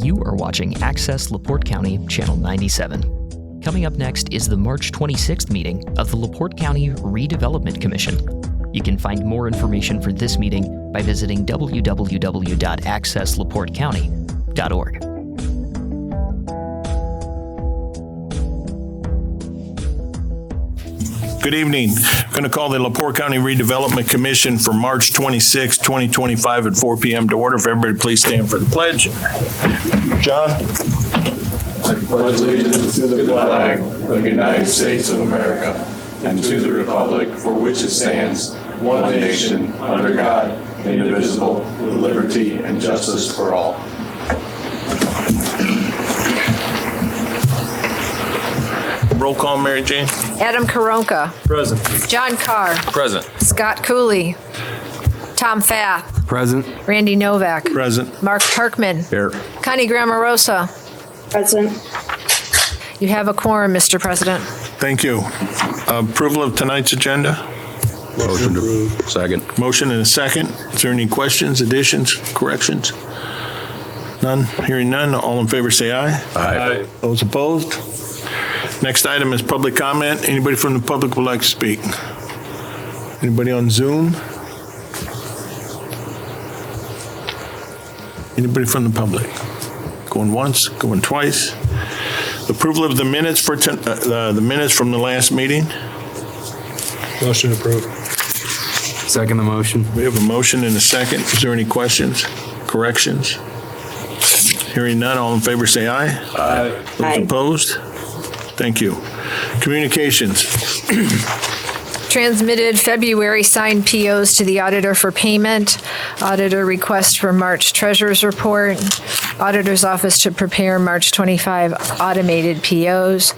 You are watching Access LaPorte County, Channel 97. Coming up next is the March 26th meeting of the LaPorte County Redevelopment Commission. You can find more information for this meeting by visiting www.accesslaportecounty.org. Good evening. I'm going to call the LaPorte County Redevelopment Commission for March 26, 2025 at 4 p.m. to order. If everybody please stand for the pledge. John? I pledge allegiance to the flag of the United States of America and to the republic for which it stands, one nation, under God, indivisible, with liberty and justice for all. Roll call, Mary Jane. Adam Karonka. Present. John Carr. Present. Scott Cooley. Tom Fath. Present. Randy Novak. Present. Mark Parkman. Here. Connie Grammarosa. Present. You have a quorum, Mr. President. Thank you. Approval of tonight's agenda. Motion to approve. Second. Motion and a second. Is there any questions, additions, corrections? None? Hearing none. All in favor say aye. Aye. Those opposed? Next item is public comment. Anybody from the public would like to speak? Anybody on Zoom? Anybody from the public? Going once, going twice. Approval of the minutes for the minutes from the last meeting. Motion approved. Second the motion. We have a motion and a second. Is there any questions, corrections? Hearing none, all in favor say aye. Aye. Those Aye. opposed? Thank you. Communications. Transmitted February signed POs to the auditor for payment. Auditor request for March treasurer's report. Auditor's office to prepare March 25 automated POs.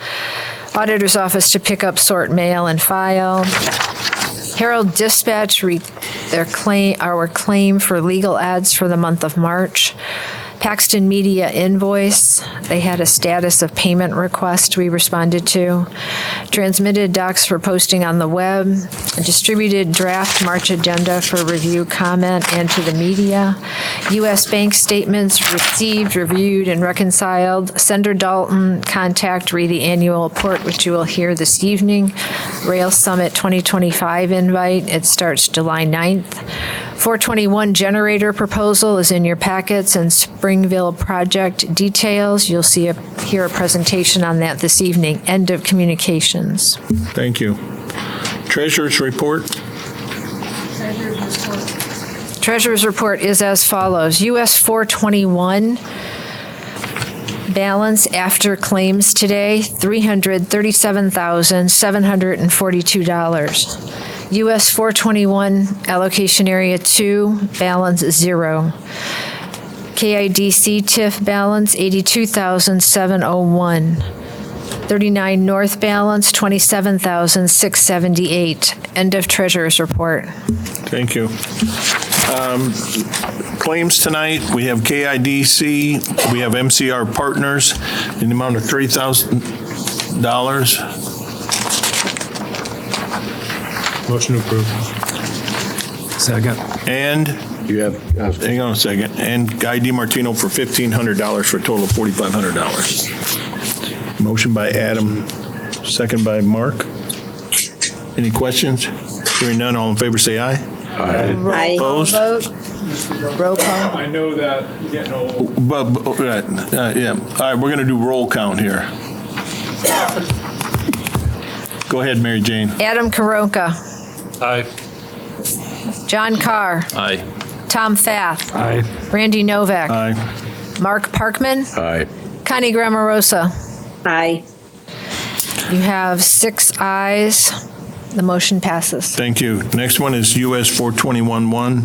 Auditor's office to pick up, sort mail, and file. Herald Dispatch, our claim for legal ads for the month of March. Paxton Media invoice, they had a status of payment request we responded to. Transmitted docs for posting on the web. A distributed draft March agenda for review, comment, and to the media. U.S. bank statements received, reviewed, and reconciled. Sender Dalton, contact, read the annual report, which you will hear this evening. Rail Summit 2025 invite, it starts July 9th. 421 generator proposal is in your packets, and Springville project details. You'll hear a presentation on that this evening. End of communications. Thank you. Treasurer's report. Treasurer's report is as follows. US 421 balance after claims today, $337,742. US 421 allocation area 2, balance 0. KIDC TIF balance 82,701. 39 North balance 27,678. End of treasurer's report. Thank you. Claims tonight, we have KIDC, we have MCR Partners in the amount of $3,000. Motion approved. Second. And, You have. hang on a second, and Guy DiMartino for $1,500 for a total of $4,500. Motion by Adam, second by Mark. Any questions? Hearing none, all in favor say aye. Aye. Aye. Opposed? Roll call. I know that you're getting old. Yeah, all right, we're gonna do roll count here. Go ahead, Mary Jane. Adam Karonka. Aye. John Carr. Aye. Tom Fath. Aye. Randy Novak. Aye. Mark Parkman. Aye. Connie Grammarosa. Aye. You have 6 ayes. The motion passes. Thank you. Next one is US 421-1,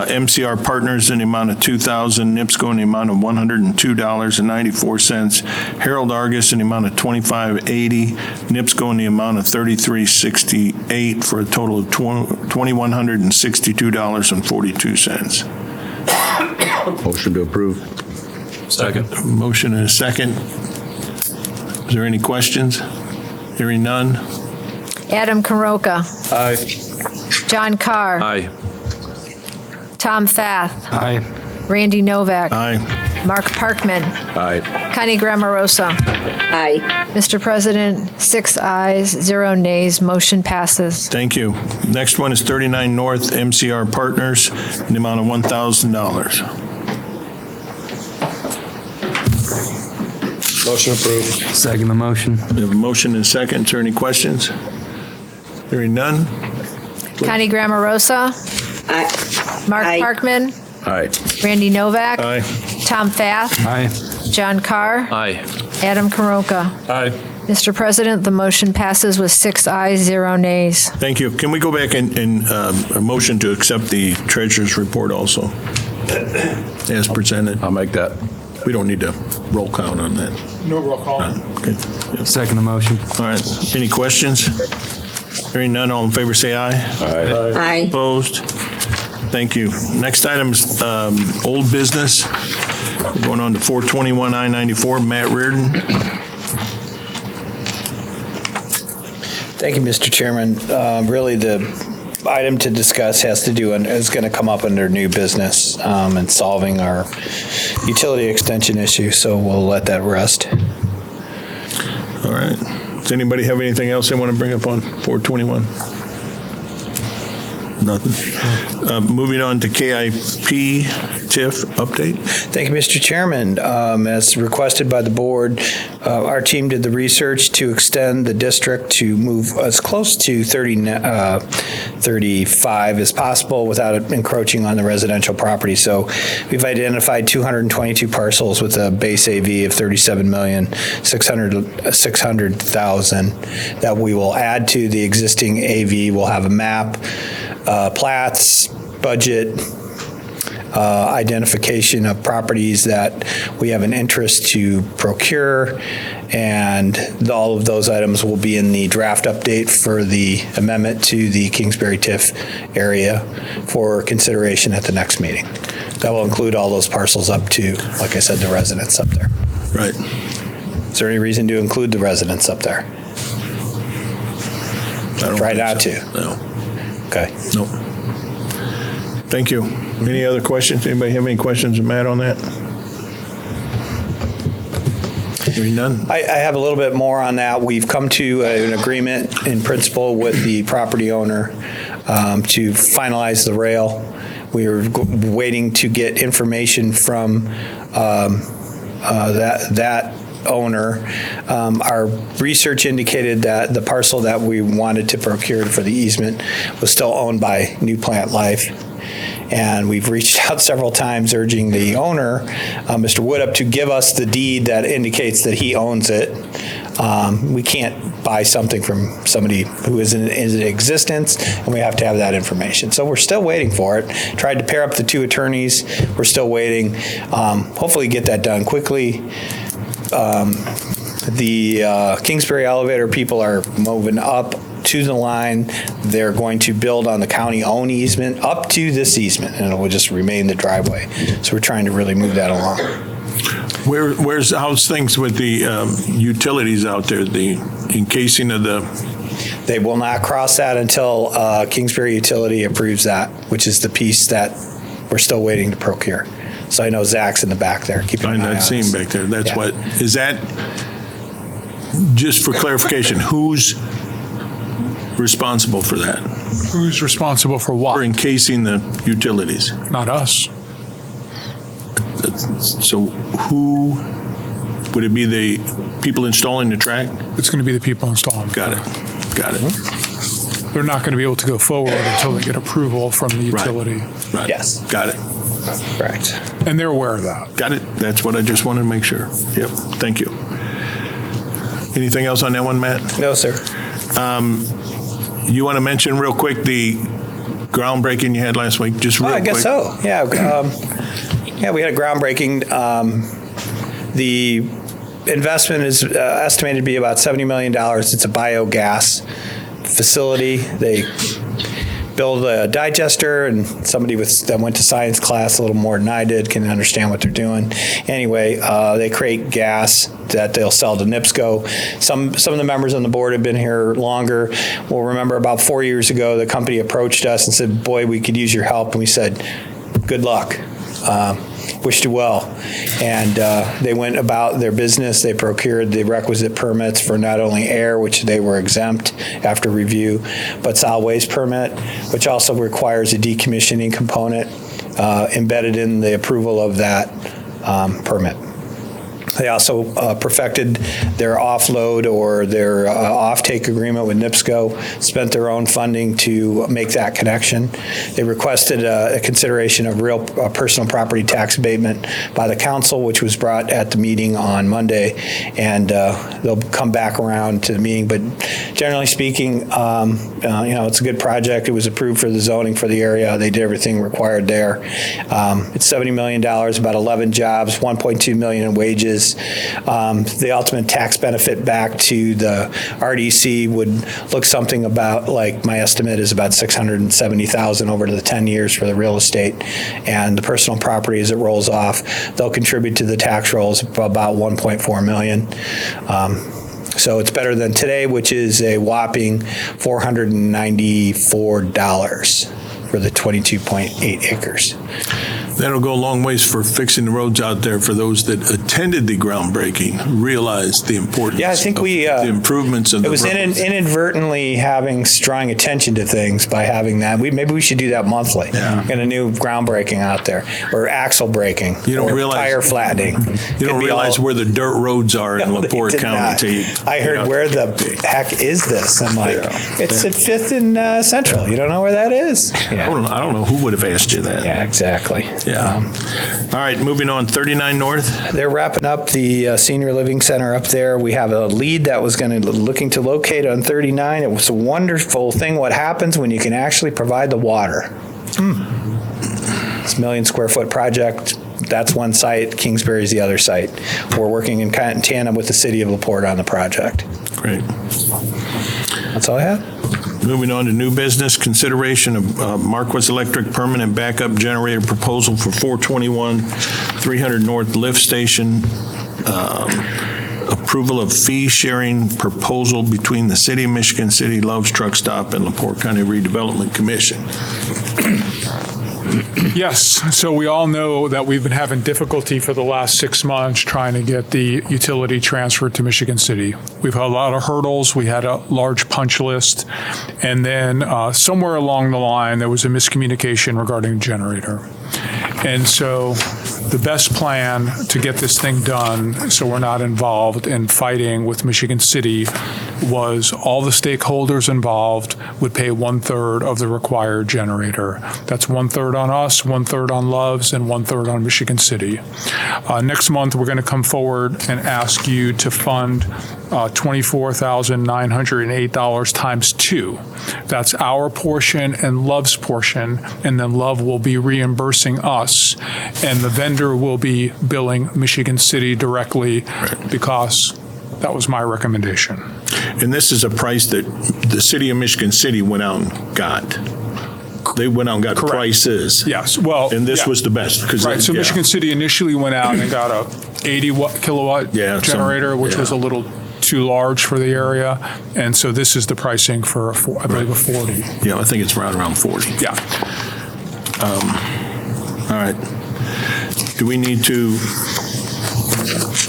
MCR Partners in the amount of $2,000, NIPSCO in the amount of $102.94, Harold Argus in the amount of $25.80, NIPSCO in the amount of $33.68 for a total of $2,162.42. Motion to approve. Second. Motion and a second. Is there any questions? Hearing none. Adam Karoka. Aye. John Carr. Aye. Tom Fath. Aye. Randy Novak. Aye. Mark Parkman. Aye. Connie Grammarosa. Aye. Mr. President, 6 ayes, 0 nays, motion passes. Thank you. Next one is 39 North MCR Partners in the amount of $1,000. Motion approved. Second the motion. We have a motion and a second. Is there any questions? Hearing none? Connie Grammarosa. Aye. Mark Aye. Parkman. Aye. Randy Novak. Aye. Tom Fath. Aye. John Carr. Aye. Adam Karoka. Aye. Mr. President, the motion passes with 6 ayes, 0 nays. Thank you. Can we go back and a motion to accept the treasurer's report also as presented? I'll make that. We don't need to roll count on that. No roll call. Okay. Second the motion. All right. Any questions? Hearing none, all in favor say aye. Aye. Aye. Opposed? Thank you. Next item is old business. We're going on to 421 I-94. Matt Reardon. Thank you, Mr. Chairman. Really, the item to discuss has to do, and is going to come up under new business and solving our utility extension issue, so we'll let that rest. All right. Does anybody have anything else they want to bring up on 421? Nothing. Moving on to KIP TIF update. Thank you, Mr. Chairman. As requested by the board, our team did the research to extend the district to move as close to 35 as possible without it encroaching on the residential property. So we've identified 222 parcels with a base AV of 37,600,000 that we will add to the existing AV. We'll have a map, plats, budget, identification of properties that we have an interest to procure, and all of those items will be in the draft update for the amendment to the Kingsbury TIF area for consideration at the next meeting. That will include all those parcels up to, like I said, the residents up there. Right. Is there any reason to include the residents up there? I don't Try think not so. to. No. Okay. Nope. Thank you. Any other questions? Anybody have any questions, Matt, on that? Hearing none? I have a little bit more on that. We've come to an agreement in principle with the property owner to finalize the rail. We are waiting to get information from that owner. Our research indicated that the parcel that we wanted to procure for the easement was still owned by New Plant Life. And we've reached out several times urging the owner, Mr. Woodup, to give us the deed that indicates that he owns it. We can't buy something from somebody who is in existence, and we have to have that information. So we're still waiting for it. Tried to pair up the two attorneys. We're still waiting. Hopefully get that done quickly. The Kingsbury elevator people are moving up to the line. They're going to build on the county-owned easement up to this easement, and it will just remain the driveway. So we're trying to really move that along. How's things with the utilities out there, the encasing of the? They will not cross that until Kingsbury Utility approves that, which is the piece that we're still waiting to procure. So I know Zach's in the back there, keeping an eye on I've us. seen back there. That's Yeah. what, is that, just for clarification, who's responsible for that? Who's responsible for For what? encasing the utilities? Not us. So who, would it be the people installing the track? It's going to be the people installing. Got it. Got it. They're not going to be able to go forward until they get approval from the Right. utility. Right. Yes. Got it. Correct. And they're aware of that. Got it. That's what I just wanted to make sure. Yep. Thank you. Anything else on that one, Matt? No, sir. You want to mention real quick the groundbreaking you had last week? Just real Oh, I quick. guess so. Yeah. Yeah, we had a groundbreaking. The investment is estimated to be about $70 million. It's a biogas facility. They build a digester, and somebody that went to science class a little more than I did can understand what they're doing. Anyway, they create gas that they'll sell to NIPSCO. Some of the members on the board have been here longer. We'll remember about 4 years ago, the company approached us and said, boy, we could use your help. And we said, good luck. wished you well. And they went about their business. They procured the requisite permits for not only air, which they were exempt after review, but solid waste permit, which also requires a decommissioning component embedded in the approval of that permit. They also perfected their offload or their offtake agreement with NIPSCO, spent their own funding to make that connection. They requested a consideration of real personal property tax abatement by the council, which was brought at the meeting on Monday, and they'll come back around to the meeting. But generally speaking, it's a good project. It was approved for the zoning for the area. They did everything required there. It's $70 million, about 11 jobs, $1.2 million in wages. The ultimate tax benefit back to the RDC would look something about, like, my estimate is about $670,000 over the 10 years for the real estate, and the personal property as it rolls off, they'll contribute to the tax rolls of about $1.4 million. So it's better than today, which is a whopping $494 for the 22.8 acres. That'll go a long ways for fixing the roads out there for those that attended the groundbreaking, realized the importance Yeah, I think of the improvements of the It was roads. inadvertently drawing attention to things by having that. Maybe we should do that monthly. Yeah. Get a new groundbreaking out there, or axle braking, You don't or realize- tire flattening. You don't realize where the dirt roads are in No, they LaPorte did County. not. till you I get heard, out where there. the heck is this? I'm like, Yeah. it's at 5th and Central. You don't know where that is? I don't know who would have asked you that. Yeah, exactly. Yeah. All right, moving on, 39 North. They're wrapping up the senior living center up there. We have a lead that was looking to locate on 39. It was a wonderful thing what happens when you can actually provide the water. It's a 1 million square foot project. That's one site. Kingsbury's the other site. We're working in tandem with the city of LaPorte on the project. Great. That's all I have. Moving on to new business, consideration of Marquez Electric permanent backup generator proposal for 421 300 North Lift Station. Approval of fee sharing proposal between the City of Michigan City Loves Truck Stop and LaPorte County Redevelopment Commission. Yes, so we all know that we've been having difficulty for the last 6 months trying to get the utility transferred to Michigan City. We've had a lot of hurdles. We had a large punch list. And then somewhere along the line, there was a miscommunication regarding the generator. And so the best plan to get this thing done so we're not involved in fighting with Michigan City was all the stakeholders involved would pay 1/3 of the required generator. That's 1/3 on us, 1/3 on Loves, and 1/3 on Michigan City. Next month, we're going to come forward and ask you to fund $24,908 times 2. That's our portion and Love's portion, and then Love will be reimbursing us, and the vendor will be billing Michigan City directly because that was my recommendation. And this is a price that the City of Michigan City went out and got. They went out and got Correct. prices. Yes, well. And this yeah. was the best. Right, so Michigan City initially went out and got a 80 kilowatt Yeah, generator, which was a yeah. little too large for the area. And so this is the pricing for, I believe, a 40. Yeah, I think it's right around 40. Yeah. All right. Do we need to,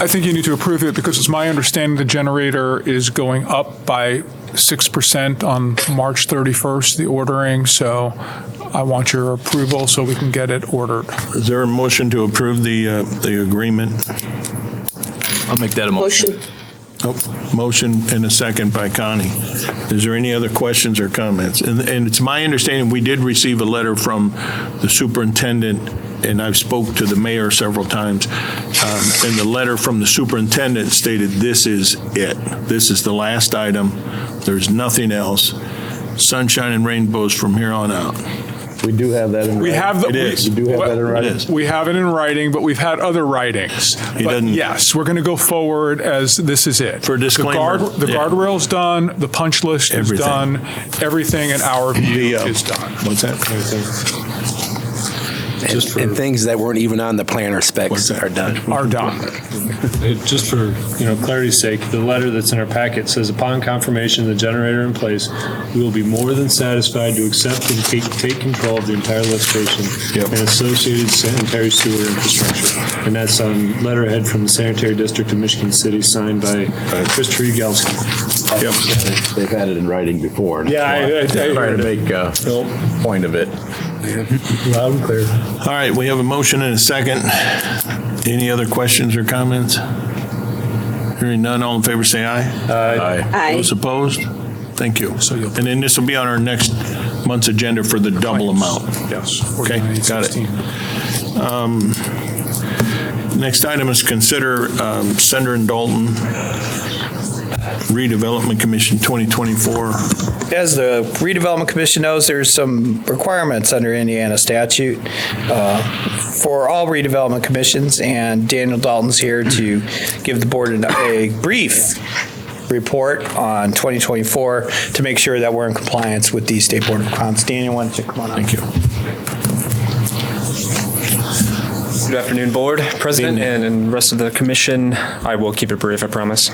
I think you need to approve it because it's my understanding the generator is going up by 6% on March 31st, the ordering. So I want your approval so we can get it ordered. is there a motion to approve the agreement? I'll make that a motion. Motion. Oh, motion and a second by Connie. Is there any other questions or comments? And it's my understanding, we did receive a letter from the superintendent, and I've spoke to the mayor several times, and the letter from the superintendent stated, this is it. This is the last item. There's nothing else. Sunshine and rainbows from here on out. We do have that in writing. We have It is. We do have that in It writing. is. We have it in writing, but we've had other writings. But doesn't- yes, we're going to go forward as this is it. For disclaimer, The yeah. guardrail's done, the punch list is Everything. done, everything in our view The, is done. What's that? And things that weren't even on the planner specs are done. Are done. Just for, clarity's sake, the letter that's in our packet says, upon confirmation of the generator in place, we will be more than satisfied to accept and take control of the entire lift station and associated sanitary sewer infrastructure. And that's on letterhead from the Sanitary District of Michigan City, signed by Christopher Yagelski. Yep. They've had it in writing before. Yeah, I trying to make a point of it. Loud and clear. All right, we have a motion and a second. Any other questions or comments? Hearing none, all in favor say aye. Aye. Those opposed? Thank you. And then this will be on our next month's agenda for the double amount. Yes. Okay, got it. Next item is consider Center and Dalton Redevelopment Commission 2024. As the Redevelopment Commission knows, there's some requirements under Indiana statute for all redevelopment commissions, and Daniel Dalton's here to give the board a brief report on 2024 to make sure that we're in compliance with the State Board of Accounts. Daniel, why don't you come on up? Thank you. Good afternoon, Board, President, and the rest of the commission. I will keep it brief, I promise.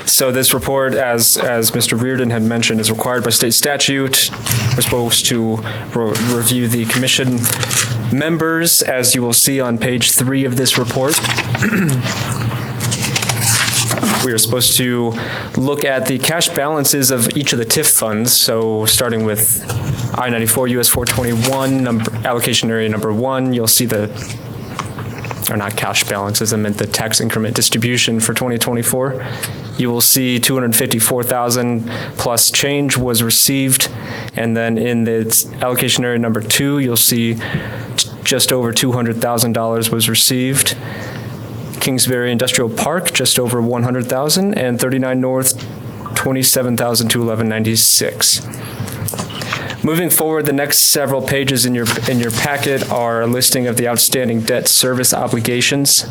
So this report, as Mr. Reardon had mentioned, is required by state statute. We're supposed to review the commission members, as you will see on page 3 of this report. We are supposed to look at the cash balances of each of the TIF funds. So starting with I-94 US 421, allocation area number 1, you'll see or not cash balances, I meant the tax increment distribution for 2024. You will see 254,000 plus change was received. And then in the allocation area number 2, you'll see just over $200,000 was received. Kingsbury Industrial Park, just over 100,000, and 39 North, 27,000 to 1196. Moving forward, the next several pages in your packet are a listing of the outstanding debt service obligations.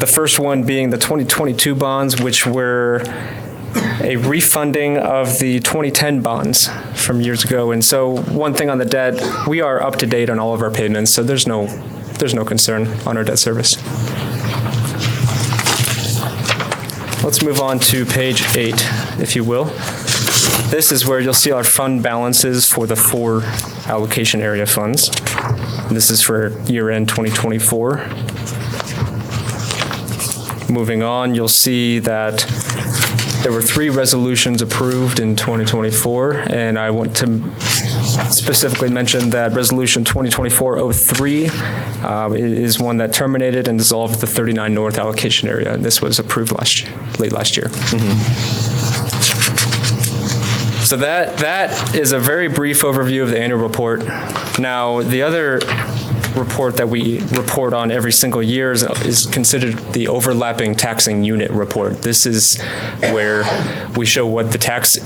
The first one being the 2022 bonds, which were a refunding of the 2010 bonds from years ago. And so one thing on the debt, we are up to date on all of our payments, so there's no concern on our debt service. Let's move on to page 8, if you will. This is where you'll see our fund balances for the 4 allocation area funds. This is for year-end 2024. Moving on, you'll see that there were 3 resolutions approved in 2024, and I want to specifically mention that Resolution 2024-03 is one that terminated and dissolved the 39 North allocation area, and this was approved late last year. So that is a very brief overview of the annual report. Now, the other report that we report on every single year is considered the overlapping taxing unit report. This is where we show what the tax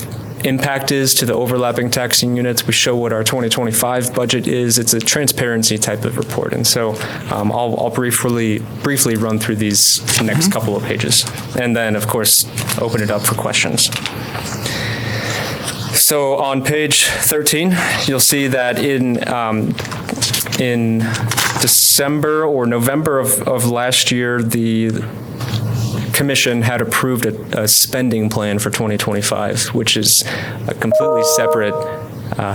impact is to the overlapping taxing units. We show what our 2025 budget is. It's a transparency type of report. And so I'll briefly run through these next couple of pages. And then, of course, open it up for questions. So on page 13, you'll see that in December or November of last year, the Commission had approved a spending plan for 2025, which is a completely separate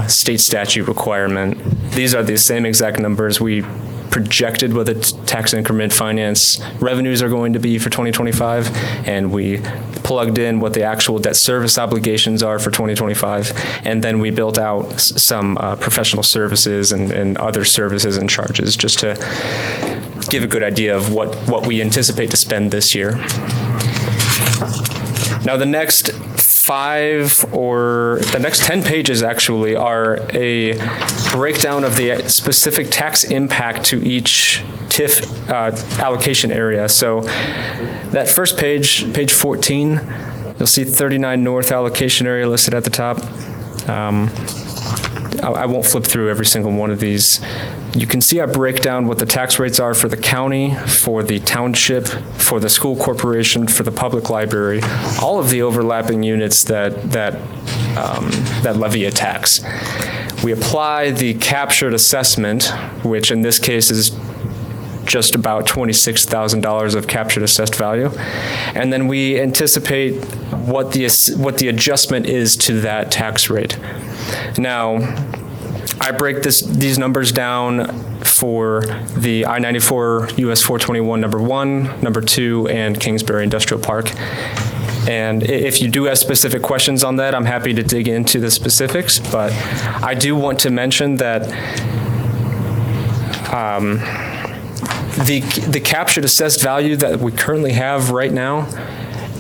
state statute requirement. These are the same exact numbers we projected what the tax increment finance revenues are going to be for 2025, and we plugged in what the actual debt service obligations are for 2025, and then we built out some professional services and other services and charges just to give a good idea of what we anticipate to spend this year. Now the next 10 pages actually are a breakdown of the specific tax impact to each TIF allocation area. So that first page 14, you'll see 39 North allocation area listed at the top. I won't flip through every single one of these. You can see I break down what the tax rates are for the county, for the township, for the school corporation, for the public library, all of the overlapping units that levy a tax. We apply the captured assessment, which in this case is just about $26,000 of captured assessed value. And then we anticipate what the adjustment is to that tax rate. Now, I break these numbers down for the I-94 US 421 number 1, number 2, and Kingsbury Industrial Park. And if you do have specific questions on that, I'm happy to dig into the specifics, but I do want to mention that the captured assessed value that we currently have right now,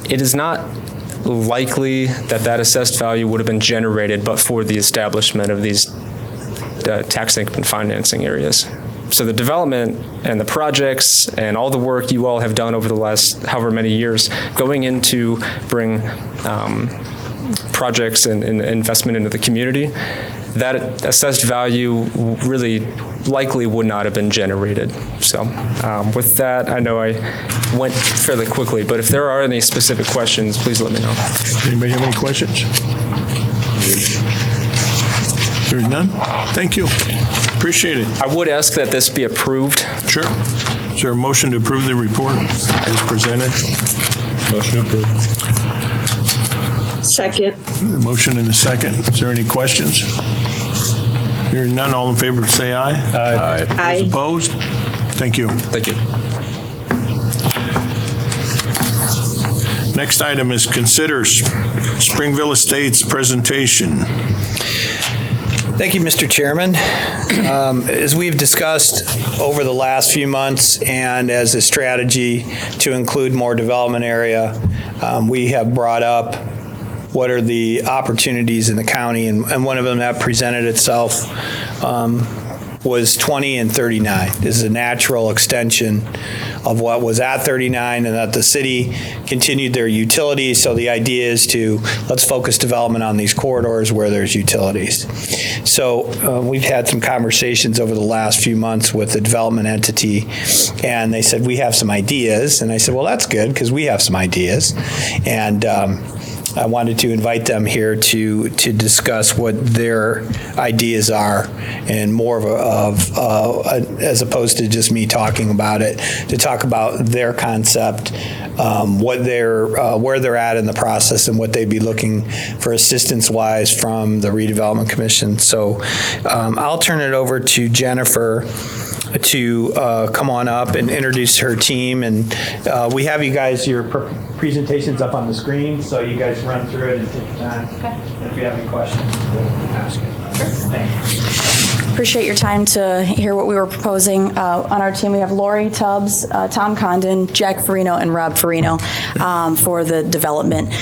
it is not likely that assessed value would have been generated but for the establishment of these tax increment financing areas. So the development and the projects and all the work you all have done over the last however many years going into bring projects and investment into the community, that assessed value really likely would not have been generated. So with that, I know I went fairly quickly, but if there are any specific questions, please let me know. Anybody have any questions? Hearing none? Thank you. Appreciate it. I would ask that this be approved. Sure. Is there a motion to approve the report as presented? Motion approved. Second. The motion and a second. Is there any questions? Hearing none, all in favor say aye. Aye. Aye. Those opposed? Thank you. Thank you. Next item is consider Springville Estates presentation. Thank you, Mr. Chairman. As we've discussed over the last few months and as a strategy to include more development area, we have brought up what are the opportunities in the county, and one of them that presented itself was 20 and 39. This is a natural extension of what was at 39, and that the city continued their utilities. So the idea is to let's focus development on these corridors where there's utilities. So we've had some conversations over the last few months with the development entity, and they said, we have some ideas. And I said, well, that's good because we have some ideas. And I wanted to invite them here to discuss what their ideas are, and more of as opposed to just me talking about it, to talk about their concept, what where they're at in the process, and what they'd be looking for assistance-wise from the Redevelopment Commission. So I'll turn it over to Jennifer to come on up and introduce her team. And we have you guys, your presentations up on the screen, so you guys run through it and take your time. Okay. If you have any questions, we'll ask it. Sure. Thank you. Appreciate your time to hear what we were proposing. On our team, we have Lori Tubbs, Tom Condon, Jack Farino, and Rob Farino for the development.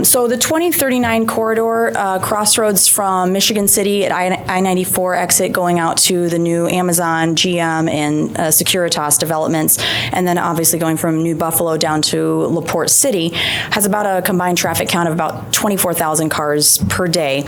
So the 2039 corridor, crossroads from Michigan City at I-94 exit going out to the new Amazon, GM, and Securitas developments, and then obviously going from New Buffalo down to LaPorte City, has about a combined traffic count of about 24,000 cars per day.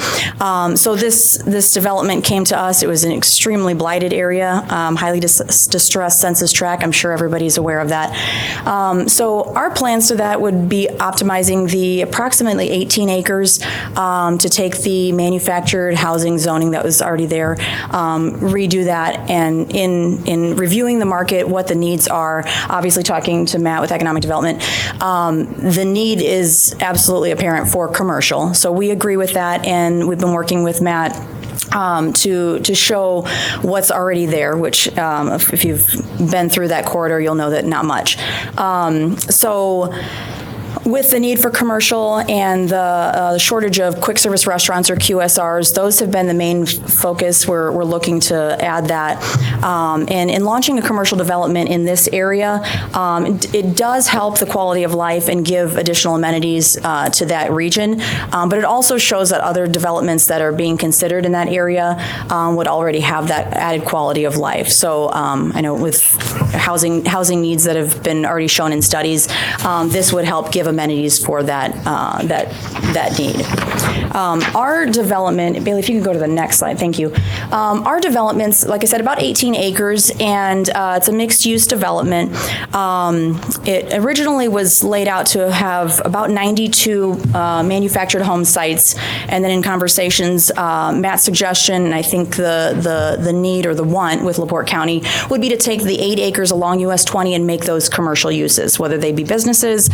So this development came to us. It was an extremely blighted area, highly distressed census tract. I'm sure everybody's aware of that. So our plans to that would be optimizing the approximately 18 acres to take the manufactured housing zoning that was already there, redo that, and in reviewing the market, what the needs are, obviously talking to Matt with Economic Development, the need is absolutely apparent for commercial. So we agree with that, and we've been working with Matt to show what's already there, which if you've been through that corridor, you'll know that not much. So with the need for commercial and the shortage of quick service restaurants or QSRs, those have been the main focus. We're looking to add that. And in launching a commercial development in this area, it does help the quality of life and give additional amenities to that region. But it also shows that other developments that are being considered in that area would already have that added quality of life. So I know with housing needs that have been already shown in studies, this would help give amenities for that need. Our development, Bailey, if you can go to the next slide, thank you. Our development's, like I said, about 18 acres, and it's a mixed-use development. It originally was laid out to have about 92 manufactured home sites, and then in conversations, Matt's suggestion, and I think the need or the want with LaPorte County would be to take the 8 acres along US 20 and make those commercial uses, whether they be businesses,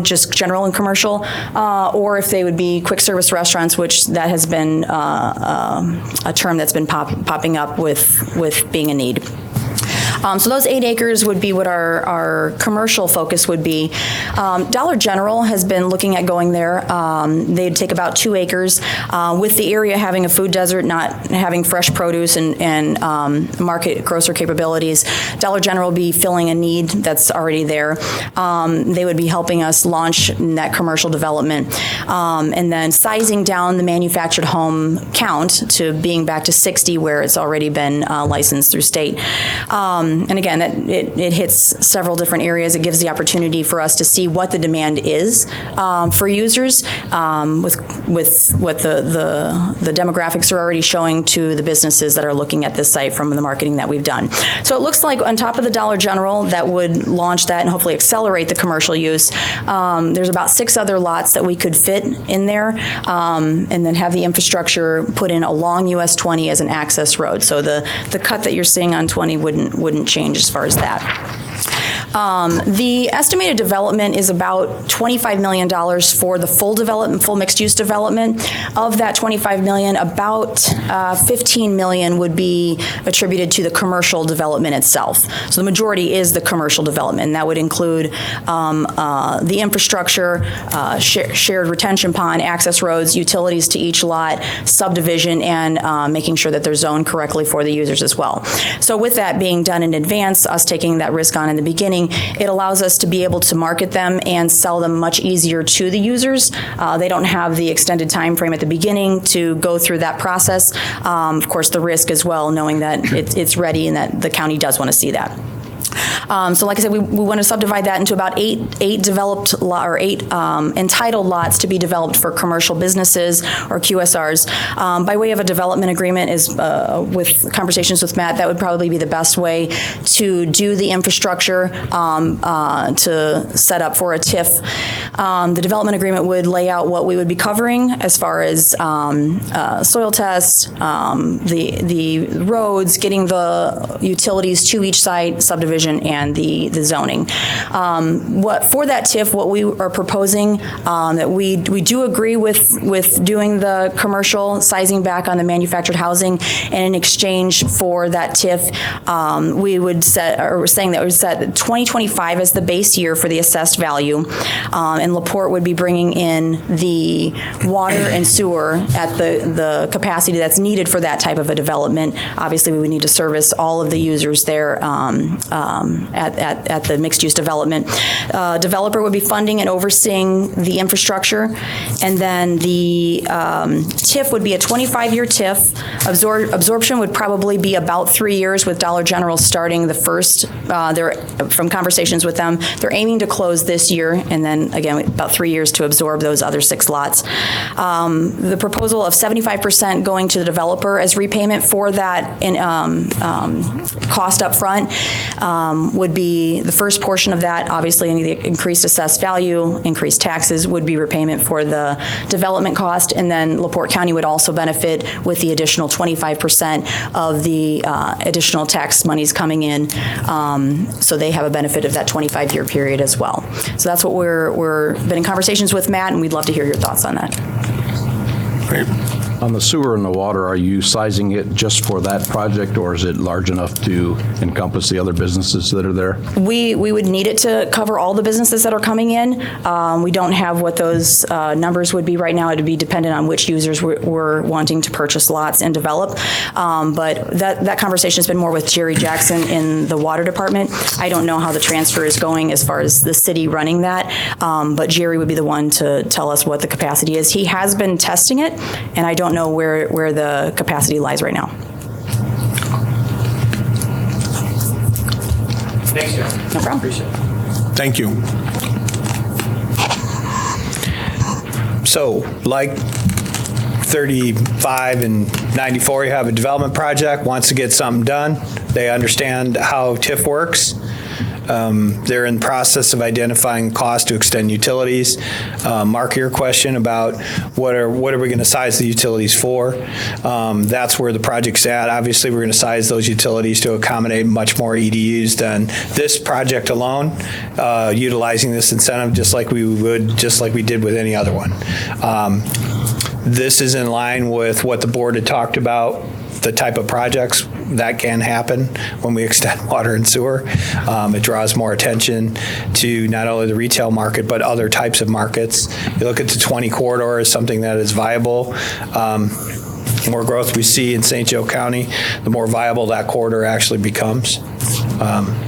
just general and commercial, or if they would be quick service restaurants, which that has been a term that's been popping up with being a need. So those 8 acres would be what our commercial focus would be. Dollar General has been looking at going there. They'd take about 2 acres. With the area having a food desert, not having fresh produce and market grocer capabilities, Dollar General will be filling a need that's already there. They would be helping us launch that commercial development. And then sizing down the manufactured home count to being back to 60 where it's already been licensed through state. And again, it hits several different areas. It gives the opportunity for us to see what the demand is for users with what the demographics are already showing to the businesses that are looking at this site from the marketing that we've done. So it looks like on top of the Dollar General that would launch that and hopefully accelerate the commercial use. There's about 6 other lots that we could fit in there and then have the infrastructure put in along US 20 as an access road. So the cut that you're seeing on 20 wouldn't change as far as that. The estimated development is about $25 million for the full development, full mixed-use development. Of that $25 million, about $15 million would be attributed to the commercial development itself. So the majority is the commercial development, and that would include the infrastructure, shared retention pond, access roads, utilities to each lot, subdivision, and making sure that they're zoned correctly for the users as well. So with that being done in advance, us taking that risk on in the beginning, it allows us to be able to market them and sell them much easier to the users. They don't have the extended time frame at the beginning to go through that process. Of course, the risk as well, knowing that it's ready and that the county does want to see that. So like I said, we want to subdivide that into about eight entitled lots to be developed for commercial businesses or QSRs. By way of a development agreement is with conversations with Matt, that would probably be the best way to do the infrastructure to set up for a TIF. The development agreement would lay out what we would be covering as far as soil tests, the roads, getting the utilities to each site, subdivision, and the zoning. For that TIF, what we are proposing, that we do agree with doing the commercial sizing back on the manufactured housing, and in exchange for that TIF, we would set, or we're saying that we would set 2025 as the base year for the assessed value, and LaPorte would be bringing in the water and sewer at the capacity that's needed for that type of a development. Obviously, we would need to service all of the users there at the mixed-use development. Developer would be funding and overseeing the infrastructure, and then the TIF would be a 25-year TIF. Absorption would probably be about 3 years, with Dollar General starting the first. From conversations with them, they're aiming to close this year, and then again about 3 years to absorb those other 6 lots. The proposal of 75% going to the developer as repayment for that cost up front would be the first portion of that. Obviously, any of the increased assessed value, increased taxes would be repayment for the development cost, and then LaPorte County would also benefit with the additional 25% of the additional tax monies coming in, so they have a benefit of that 25-year period as well. So that's what we're been in conversations with Matt, and we'd love to hear your thoughts on that. Great. On the sewer and the water, are you sizing it just for that project, or is it large enough to encompass the other businesses that are there? We would need it to cover all the businesses that are coming in. We don't have what those numbers would be right now. It would be dependent on which users were wanting to purchase lots and develop. But that conversation has been more with Jerry Jackson in the water department. I don't know how the transfer is going as far as the city running that, but Jerry would be the one to tell us what the capacity is. He has been testing it, and I don't know where the capacity lies right now. Thanks, Jeff. No problem. Appreciate it. Thank you. So, like 35 and 94, you have a development project, wants to get something done. They understand how TIF works. They're in the process of identifying cost to extend utilities. Mark, your question about what are we going to size the utilities for? That's where the project's at. Obviously, we're going to size those utilities to accommodate much more EDUs than this project alone, utilizing this incentive just like we did with any other one. This is in line with what the board had talked about, the type of projects that can happen when we extend water and sewer. It draws more attention to not only the retail market, but other types of markets. You look at the 20 corridor as something that is viable. The more growth we see in St. Joe County, the more viable that corridor actually becomes.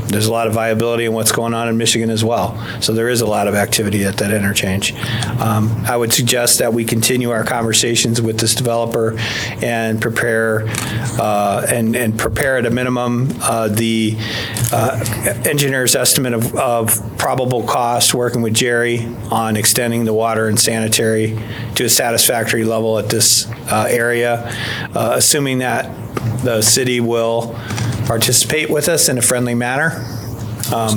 There's a lot of viability in what's going on in Michigan as well. So there is a lot of activity at that interchange. I would suggest that we continue our conversations with this developer and prepare at a minimum the engineer's estimate of probable cost, working with Jerry on extending the water and sanitary to a satisfactory level at this area, assuming that the city will participate with us in a friendly manner.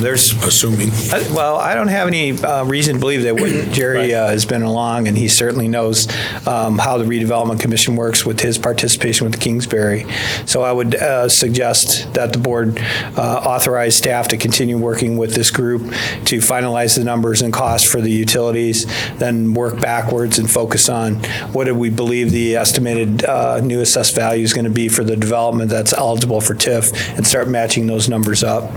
There's assuming. Well, I don't have any reason to believe they wouldn't. Jerry has been along, and he certainly knows how the Redevelopment Commission works with his participation with Kingsbury. So I would suggest that the board authorize staff to continue working with this group to finalize the numbers and costs for the utilities, then work backwards and focus on what do we believe the estimated new assessed value is going to be for the development that's eligible for TIF, and start matching those numbers up.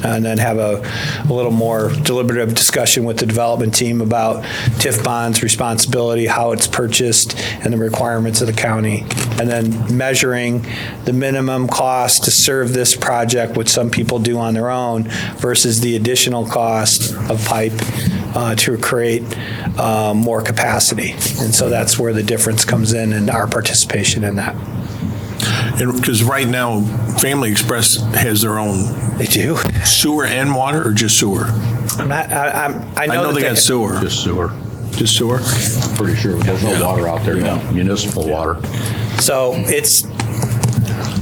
And then have a little more deliberative discussion with the development team about TIF bonds, responsibility, how it's purchased, and the requirements of the county. And then measuring the minimum cost to serve this project, which some people do on their own, versus the additional cost of pipe to create more capacity. And so that's where the difference comes in and our participation in that. Because right now, Family Express has their own. They do? Sewer and water, or just sewer? I know they got sewer. Just sewer. Just sewer? Pretty sure there's no water out there now, municipal water. So it's.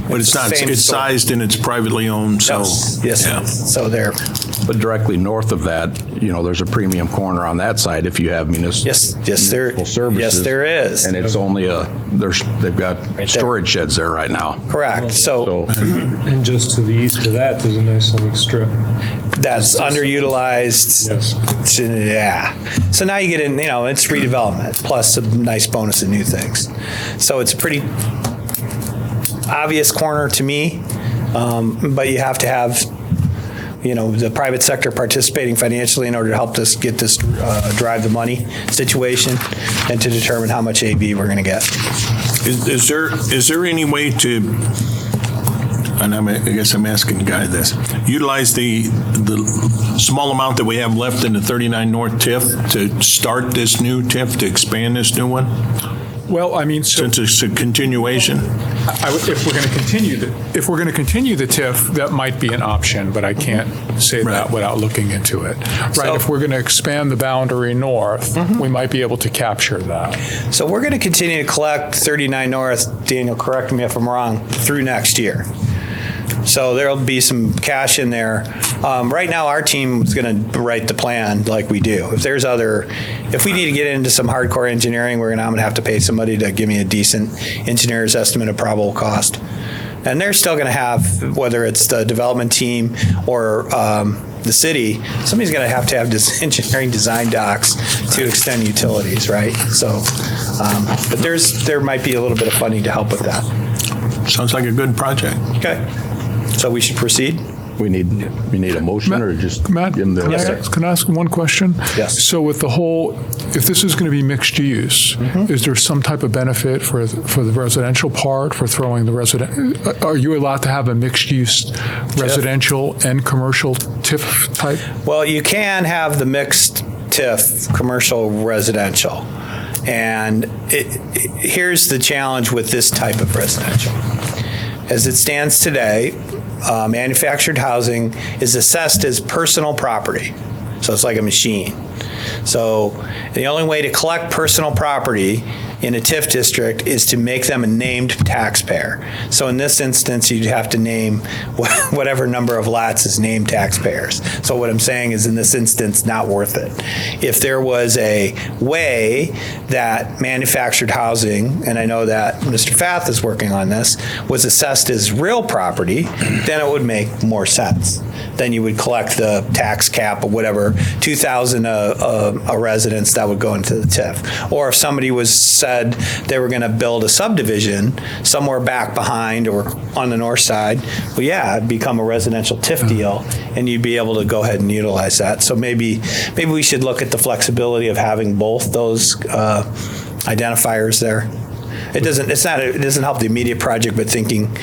But it's not, it's sized and it's privately owned, so. Yes, yeah. So they're. But directly north of that, there's a premium corner on that side if you have municipal services. Yes, there is. And it's only they've got storage sheds there right now. Correct. So and just to the east of that, there's a nice little strip. That's underutilized. Yes. Yeah. So now you get in, it's redevelopment plus a nice bonus of new things. So it's a pretty obvious corner to me, but you have to have the private sector participating financially in order to help us get this drive the money situation and to determine how much AV we're going to get. Is there any way to, and I guess I'm asking the guy this, utilize the small amount that we have left in the 39 North TIF to start this new TIF, to expand this new one? Well, I mean, since it's a continuation, if we're going to continue the TIF, that might be an option, but I can't say that without looking into it. Right? So, if we're going to expand the boundary north, we might be able to capture that. So we're going to continue to collect 39 North. Daniel, correct me if I'm wrong. Through next year. So there'll be some cash in there. Right now, our team is going to write the plan like we do. If we need to get into some hardcore engineering, I'm going to have to pay somebody to give me a decent engineer's estimate of probable cost. And they're still going to have, whether it's the development team or the city, somebody's going to have this engineering design docs to extend utilities, right? So, but there might be a little bit of funding to help with that. Sounds like a good project. Okay. So we should proceed? We need a motion, or just Matt, give them the... can I ask one question? Yes. So with if this is going to be mixed use, is there some type of benefit for the residential part, for throwing the resident? Are you allowed to have a mixed use residential and commercial TIF type? Well, you can have the mixed TIF, commercial residential. And here's the challenge with this type of residential. As it stands today, manufactured housing is assessed as personal property. So it's like a machine. So the only way to collect personal property in a TIF district is to make them a named taxpayer. So in this instance, you'd have to name whatever number of lots as named taxpayers. So what I'm saying is, in this instance, not worth it. If there was a way that manufactured housing, and I know that Mr. Fath is working on this, was assessed as real property, then it would make more sense. Then you would collect the tax cap of whatever, $2,000 a residence that would go into the TIF. Or if somebody said they were going to build a subdivision somewhere back behind or on the north side, well, yeah, it'd become a residential TIF deal, and you'd be able to go ahead and utilize that. So maybe we should look at the flexibility of having both those identifiers there. It doesn't help the immediate project, but thinking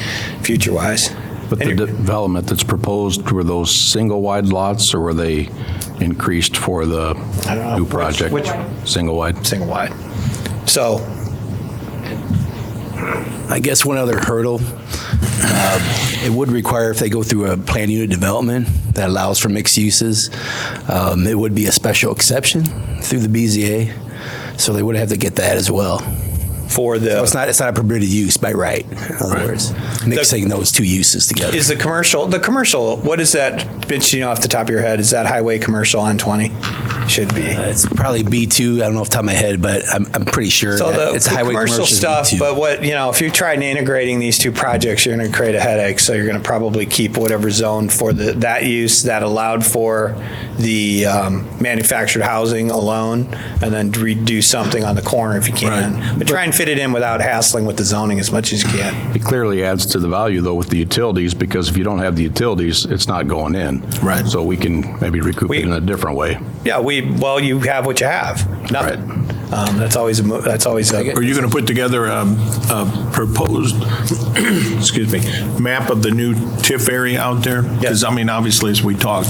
future-wise. But the development that's proposed, were those single-wide lots, or were they increased for the new project? Which single-wide? Single-wide. So, I guess one other hurdle, it would require, if they go through a planned unit development that allows for mixed uses, it would be a special exception through the BZA, so they would have to get that as well. For the, so it's not a permitted use by right, in other words. Mixing those two uses together. Is the commercial, what is that, Vince, off the top of your head, is that highway commercial on 20? Should be. It's probably B2, I don't know off the top of my head, but I'm pretty sure so that it's highway commercial stuff, B2. But what, if you try integrating these two projects, you're going to create a headache, so you're going to probably keep whatever zone for that use that allowed for the manufactured housing alone, and then redo something on the corner if you can. Right. But try and fit it in without hassling with the zoning as much as you can. It clearly adds to the value, though, with the utilities, because if you don't have the utilities, it's not going in. Right. So we can maybe recoup it in a different way. Yeah, you have what you have. Nothing. Right. That's always a. Are you going to put together a proposed, excuse me, map of the new TIF area out there? Because obviously, as we talk.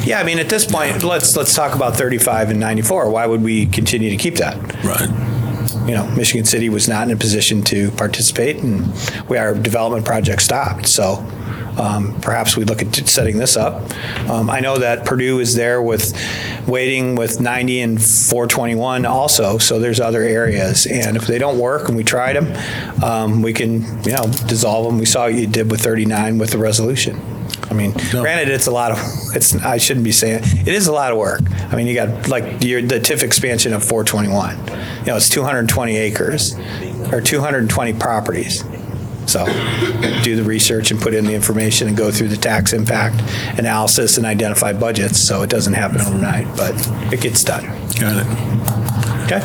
Yeah, at this point, let's talk about 35 and 94. Why would we continue to keep that? Right. Michigan City was not in a position to participate, and our development project stopped. So perhaps we look at setting this up. I know that Purdue is there waiting with 90 and 421 also, so there's other areas. And if they don't work and we tried them, we can dissolve them. We saw what you did with 39 with the resolution. Granted, it's a lot of, I shouldn't be saying, it is a lot of work. You got the TIF expansion of 421. It's 220 acres or 220 properties. So do the research and put in the information and go through the tax impact analysis and identify budgets, so it doesn't happen overnight, but it gets done. Got it. Okay.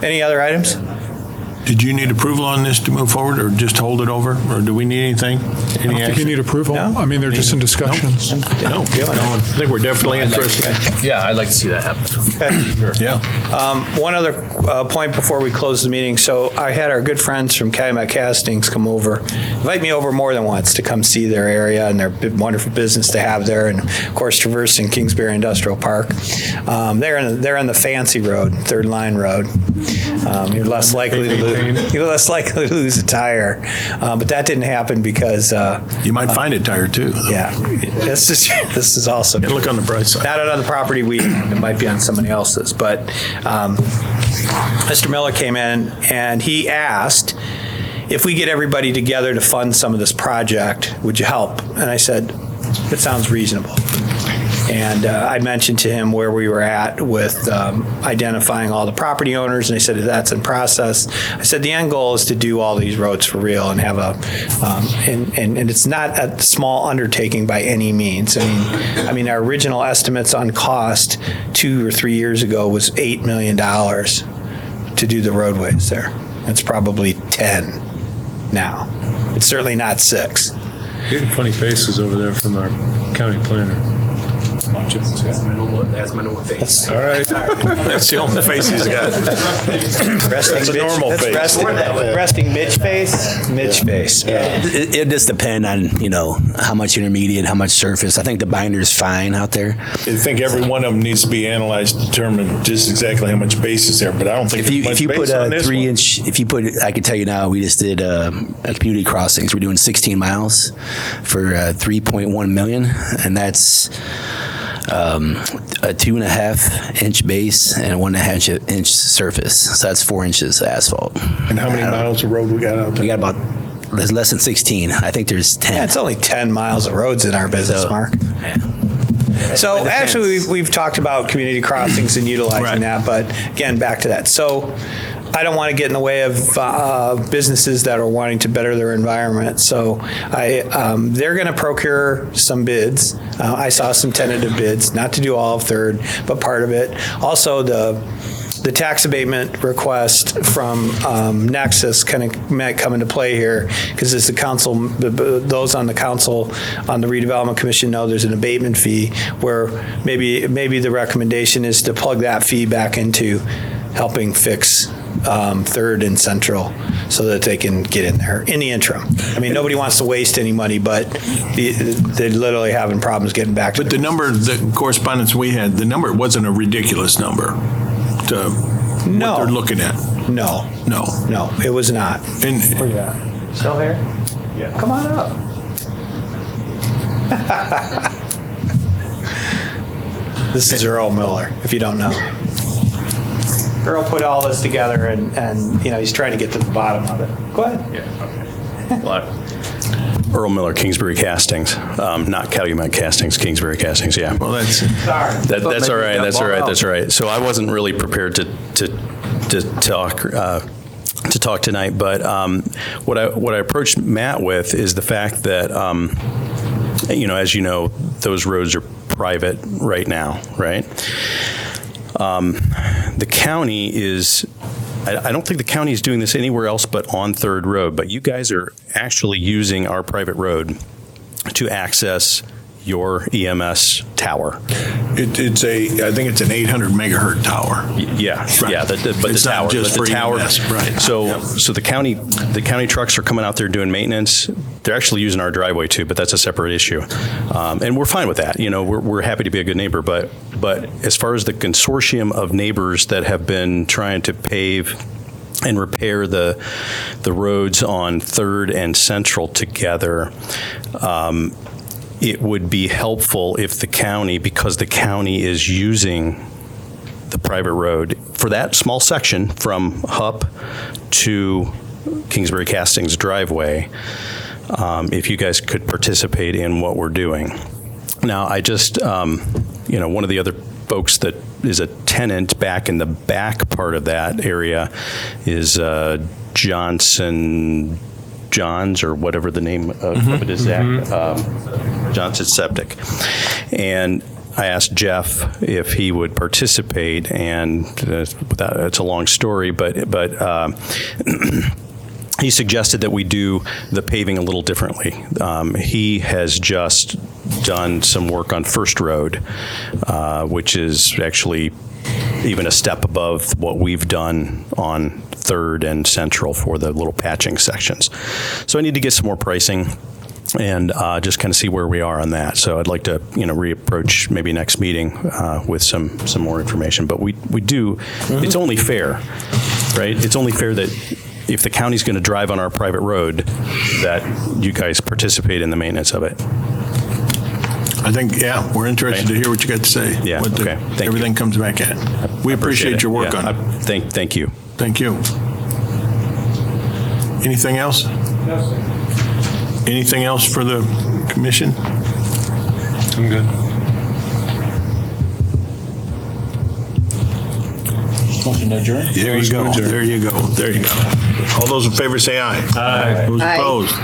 Any other items? Did you need approval on this to move forward, or just hold it over, or do we need anything? I don't think you need approval. No? They're just in discussions. No, I think we're definitely interested. Yeah, I'd like to see that happen. Okay. Sure. Yeah. One other point before we close the meeting. So I had our good friends from Calumet Castings come over, invite me over more than once to come see their area and their wonderful business they have there, and of course traversing Kingsbury Industrial Park. They're on the fancy road, Third Line Road. You're less likely to lose a tire, but that didn't happen because you might find a tire too. Yeah, this is awesome. Yeah, look on the bright side. Not on the property it might be on somebody else's, but Mr. Miller came in and he asked if we get everybody together to fund some of this project, would you help? And I said, it sounds reasonable. And I mentioned to him where we were at with identifying all the property owners, and I said, that's in process. I said, the end goal is to do all these roads for real and have and it's not a small undertaking by any means. Our original estimates on cost 2 or 3 years ago was $8 million to do the roadways there. It's probably 10 now. It's certainly not 6. Getting funny faces over there from our county planner. That's my normal face. All right. That's the only face he's got. That's a normal face. Resting Mitch face. Mitch face. Yeah. It just depends on, how much intermediate, how much surface. I think the binder's fine out there. I think every one of them needs to be analyzed to determine just exactly how much base is there, but I don't think if you put a 3-inch, I can tell you now, we just did at Community Crossings, we're doing 16 miles for $3.1 million, and that's a 2.5 inch base and a 1.5 inch surface. So that's 4 inches of asphalt. And how many miles of road we got out there? We got about less than 16. I think there's 10. Yeah, it's only 10 miles of roads in our business, So, Mark. yeah. So actually, we've talked about community crossings and utilizing Right. that, but again, back to that. So I don't want to get in the way of businesses that are wanting to better their environment. So they're going to procure some bids. I saw some tentative bids, not to do all of Third, but part of it. Also, the tax abatement request from Nexus might come into play here, because as the council, those on the council, on the redevelopment commission know there's an abatement fee, where maybe the recommendation is to plug that fee back into helping fix Third and Central, so that they can get in there in the interim. I mean, nobody wants to waste any money, but they're literally having problems getting back to But the number, the correspondence we had, the number wasn't a ridiculous number to what they're looking at. No, it was not. And Still here? Yeah. Come on up. This is Earl Miller, if you don't know. Earl put all this together, and he's trying to get to the bottom of it. Go ahead. Yeah, okay. Earl Miller, Kingsbury Castings, not Calumet Castings, Kingsbury Castings. Yeah. well, that's Sorry. That's all right. That's all right. That's all right. So I wasn't really prepared to talk tonight, but what I approached Matt with is the fact that as you know, those roads are private right now, right? The county is. I don't think the county is doing this anywhere else but on Third Road, but you guys are actually using our private road to access your EMS tower. I think it's an 800 megahertz tower. Yeah, Right. yeah, but It's the not tower, just but the for tower. EMS, right. So, Yep. so the county trucks are coming out there doing maintenance. They're actually using our driveway too, but that's a separate issue, and we're fine with that. We're happy to be a good neighbor, but as far as the consortium of neighbors that have been trying to pave and repair the roads on Third and Central together, it would be helpful if the county, because the county is using the private road for that small section from Hupp to Kingsbury Castings driveway, if you guys could participate in what we're doing. Now, I just, one of the other folks that is a tenant back in the back part of that area is John's, or whatever the name of it is, Zach. Johnson Septic. And I asked Jeff if he would participate, and it's a long story, but he suggested that we do the paving a little differently. He has just done some work on First Road, which is actually even a step above what we've done on Third and Central for the little patching sections. So I need to get some more pricing and just kind of see where we are on that. So I'd like to, reapproach maybe next meeting with some more information. But we do, it's only fair, right? It's only fair that if the county's going to drive on our private road, that you guys participate in the maintenance of it. I think, we're interested to hear what you got to say. Yeah, what okay. Thank you. Everything comes back at. We appreciate your work on it. Thank you. Thank you. Anything else? Anything else for the commission? I'm good. Motion to adjourn? There you go. There you go. There you go. All those in favor say aye. Aye. Those Aye. opposed?